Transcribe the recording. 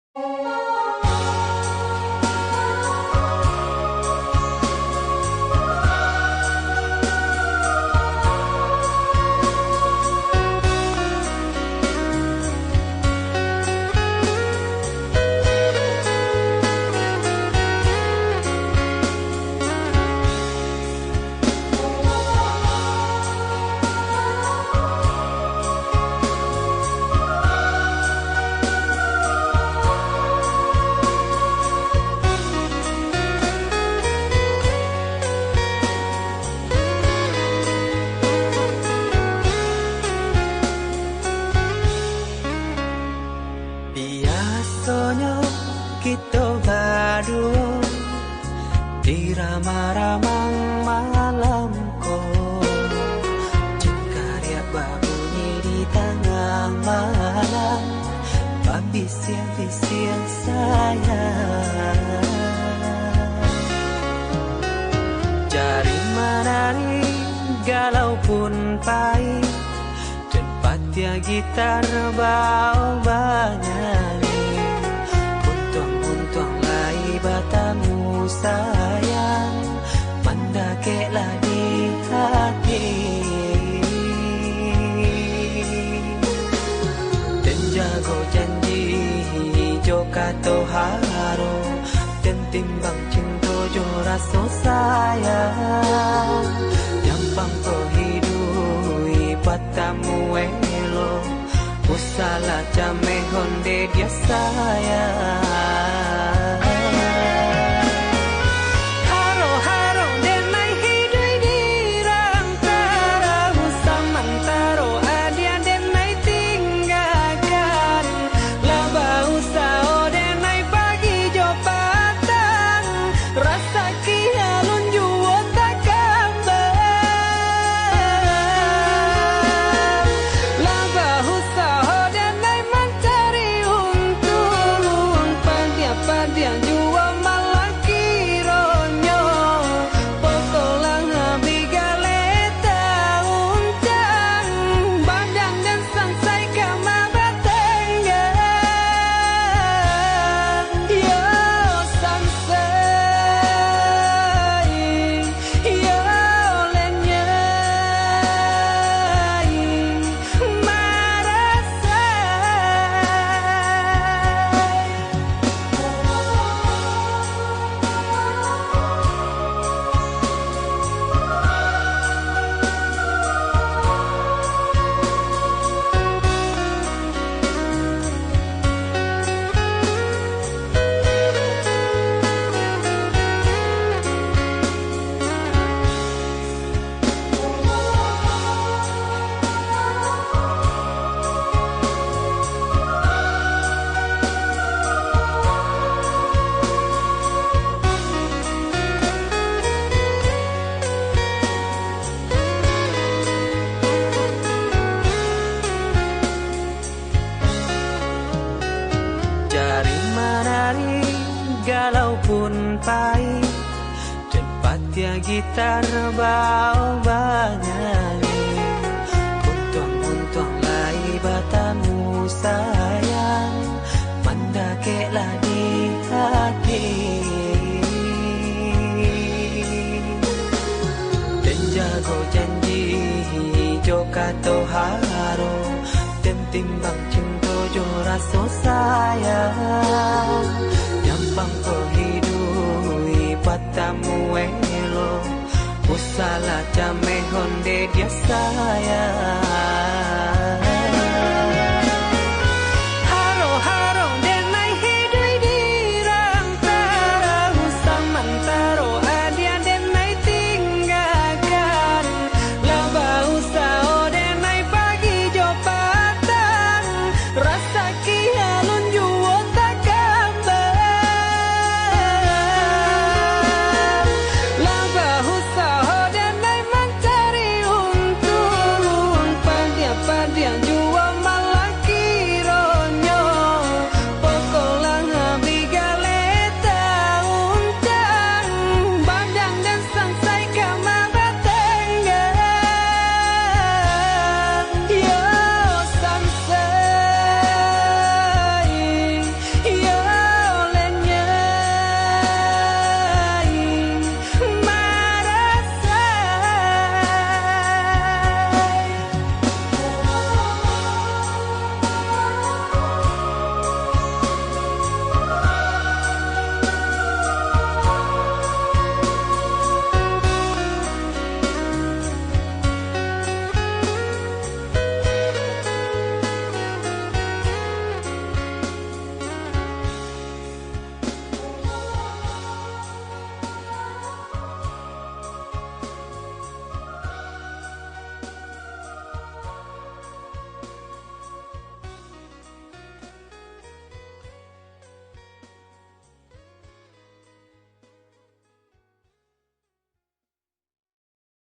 Biasanya kita berdua di ramah-ramah malam kau, jengkariak berbunyi di tengah malam, babisian-bisian sayang. Jari menari galau pun pahit, tempat ya gitar bau bernyanyi, untung lai batamu sayang, mendakeklah di hati. Dan jago janji joka to haro, dan timbang cinta jo rasa sayang, jampang ko hidui batamu elo, usala jame honde dia sayang. Galau pun pahit, tempat ya gitar bau bernyanyi, untung lai batamu sayang, mendakeklah di hati. Dan jago janji joka to haro, dan timbang cinta jo rasa sayang, jampang ko hidui batamu elo, usala jame honde dia sayang.